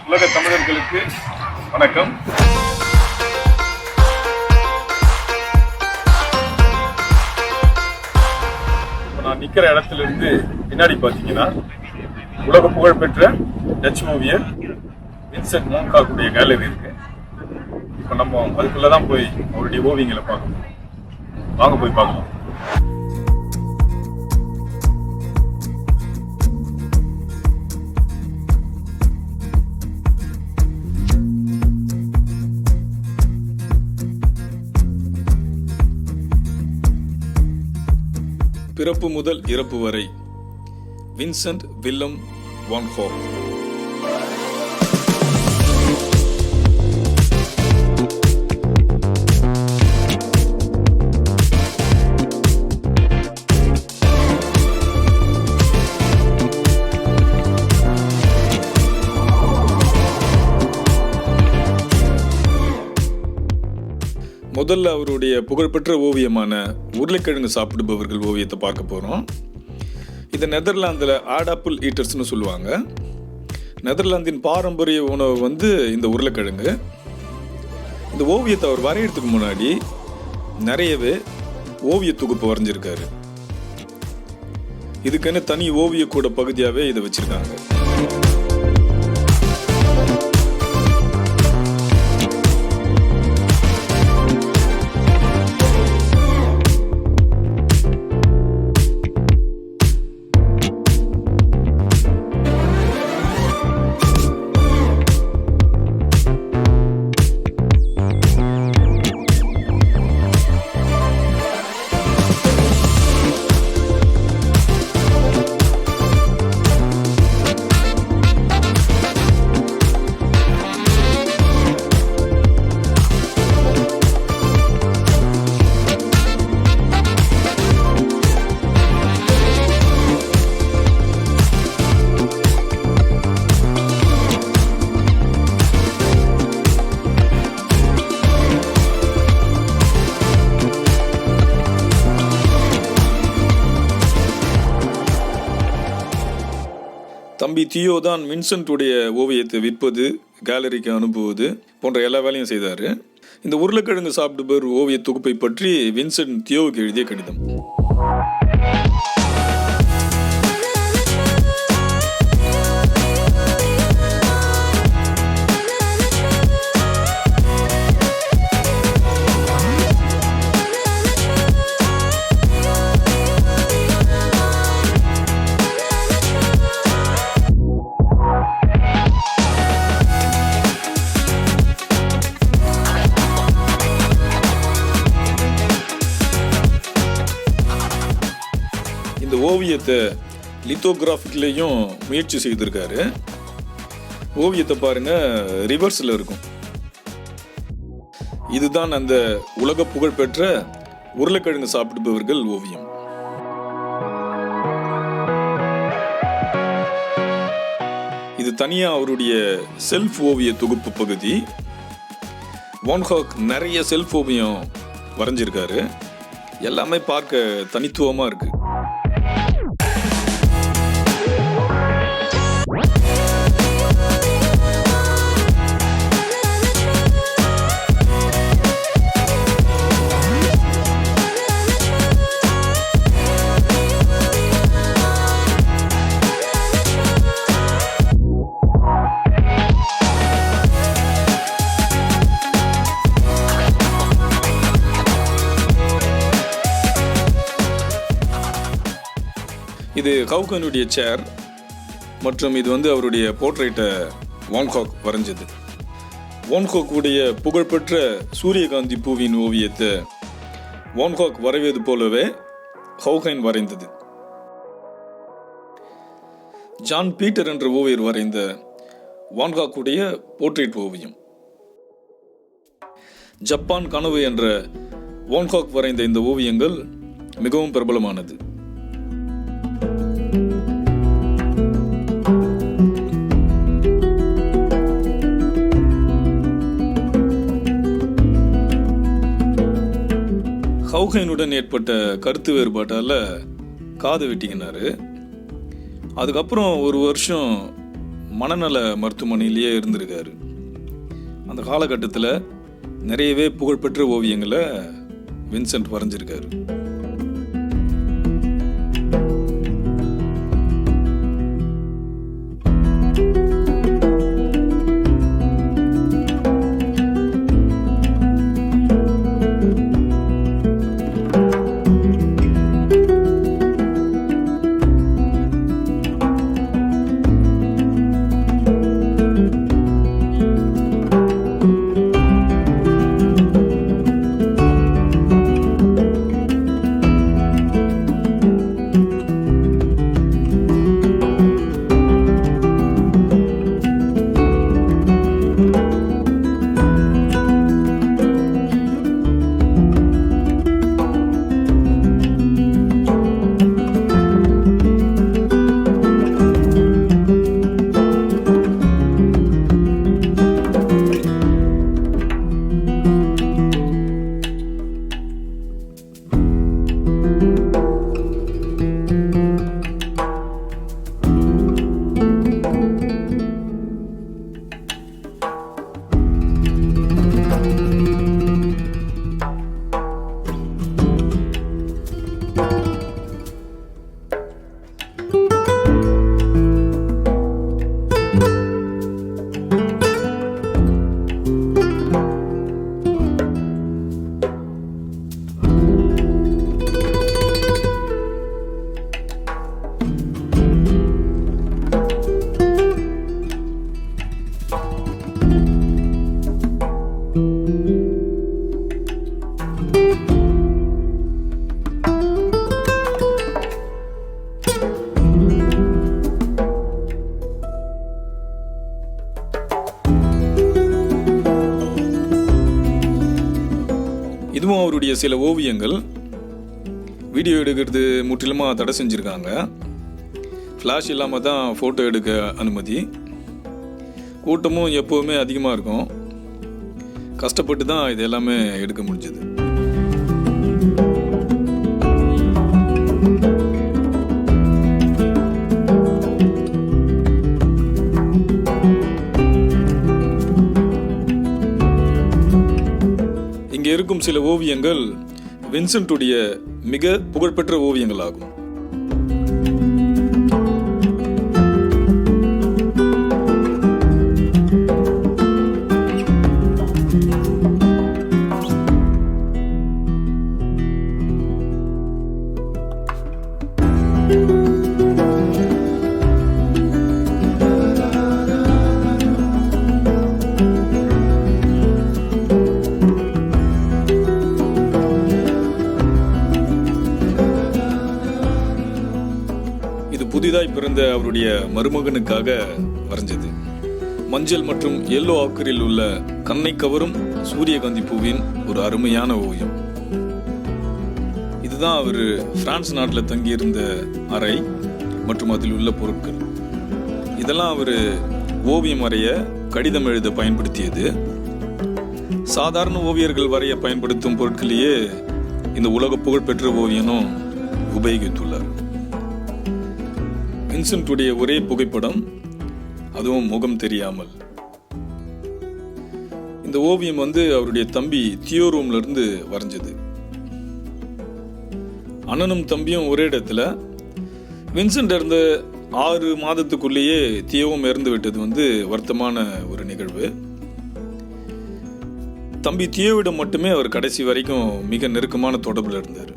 உலக தமிழர்களுக்கு வணக்கம். நான் நிற்கிற இடத்துல இருந்து பின்னாடி பார்த்தீங்கன்னா உலக புகழ்பெற்ற டச் மூவியர் வின்சென்ட் மோங்காக்குடைய கேலரி இருக்கு. இப்போ நம்ம அதுக்குள்ளதான் போய் அவருடைய ஓவியங்களை பார்க்கணும். வாங்க போய் பார்க்கலாம். பிறப்பு முதல் இறப்பு வரை வின்சென்ட் வில்லம் வான் கோக். முதல்ல அவருடைய புகழ்பெற்ற ஓவியமான உருளைக்கிழங்கு சாப்பிடுபவர்கள் ஓவியத்தை பார்க்க போகிறோம். இதை நெதர்லாந்தில் ஆடாப்பிள் ஈட்டர்ஸ்னு சொல்லுவாங்க. நெதர்லாந்தின் பாரம்பரிய உணவு இந்த உருளைக்கிழங்கு. இந்த ஓவியத்தை அவர் வரையறதுக்கு முன்னாடி நிறையவே ஓவிய தொகுப்பு வரைஞ்சிருக்காரு. இதுக்குன்னு தனி ஓவிய கூட பகுதியாகவே இதை வச்சுருக்காங்க. தம்பி தியோ தான் வின்சென்ட்டுடைய ஓவியத்தை விற்பது, கேலரிக்கு அனுப்புவது போன்ற எல்லா வேலையும் செய்தார். இந்த உருளைக்கிழங்கு சாப்பிடுபவர் ஓவிய தொகுப்பை பற்றி வின்சென்ட் தியோவுக்கு எழுதிய கடிதம். ஓவியத்தை லித்தோகிராஃபிக்லேயும் முயற்சி செய்திருக்காரு. ஓவியத்தை பாருங்க, ரிவர்ஸில் இருக்கும். இதுதான் அந்த உலக புகழ்பெற்ற உருளைக்கிழங்கு சாப்பிடுபவர்கள் ஓவியம். இது தனியா அவருடைய செல்ஃப் ஓவிய தொகுப்பு பகுதி. வான் கோக் நிறைய செல்ஃப் ஓவியம் வரைஞ்சிருக்காரு. எல்லாமே பார்க்க தனித்துவமா இருக்கு. இது கவுகனுடைய சேர் மற்றும் இது அவருடைய போர்ட்ரைட்டை வான் கோக் வரைஞ்சது. வான் கோக்குடைய புகழ்பெற்ற சூரியகாந்தி பூவின் ஓவியத்தை வான் கோக் வரைவது போலவே கவுகைன் வரைந்தது. ஜான் பீட்டர் என்ற ஓவியர் வரைந்த வான் கோக்குடைய போர்ட்ரைட் ஓவியம். ஜப்பான் கனவு என்ற வான் கோக் வரைந்த இந்த ஓவியங்கள் மிகவும் பிரபலமானது. கவுகைனுடன் ஏற்பட்ட கருத்து வேறுபாட்டால் காது வெட்டிக்கினாரு. அதுக்கப்புறம் ஒரு வருஷம் மனநல மருத்துவமனையிலேயே இருந்திருக்காரு. அந்த காலகட்டத்தில் நிறையவே புகழ்பெற்ற ஓவியங்களை வின்சென்ட் வரைஞ்சிருக்காரு. இதுவும் அவருடைய சில ஓவியங்கள். வீடியோ எடுக்கிறது முற்றிலுமாக தடை செஞ்சுருக்காங்க. ஃப்ளாஷ் இல்லாமல் தான் ஃபோட்டோ எடுக்க அனுமதி. கூட்டமும் எப்போவுமே அதிகமாக இருக்கும். கஷ்டப்பட்டு தான் இது எல்லாமே எடுக்க முடிஞ்சது. இங்கே இருக்கும் சில ஓவியங்கள் வின்சென்ட்டுடைய மிக புகழ்பெற்ற ஓவியங்கள் ஆகும். புதிதாய் பிறந்த அவருடைய மருமகனுக்காக வரைஞ்சது. மஞ்சள் மற்றும் எல்லோ ஆக்கரில் உள்ள கண்ணை கவரும் சூரியகாந்தி பூவின் ஒரு அருமையான ஓவியம். இதுதான் அவர் பிரான்ஸ் நாட்டில் தங்கியிருந்த அறை மற்றும் அதில் உள்ள பொருட்கள். இதெல்லாம் அவர் ஓவியம் வரைய, கடிதம் எழுத பயன்படுத்தியது. சாதாரண ஓவியர்கள் வரைய பயன்படுத்தும் பொருட்களையே இந்த உலக புகழ்பெற்ற ஓவியனும் உபயோகித்துள்ளார். வின்சென்ட்டுடைய ஒரே புகைப்படம், அதுவும் முகம் தெரியாமல். இந்த ஓவியம் அவருடைய தம்பி தியோ ரூம்ல இருந்து வரைஞ்சது. அண்ணனும் தம்பியும் ஒரே இடத்துல. வின்சென்ட் இருந்த 6 மாதத்துக்குள்ளேயே தியோவும் இறந்து விட்டது வருத்தமான ஒரு நிகழ்வு. தம்பி தியோவிடம் மட்டுமே அவர் கடைசி வரைக்கும் மிக நெருக்கமான தொடர்பில் இருந்தார்.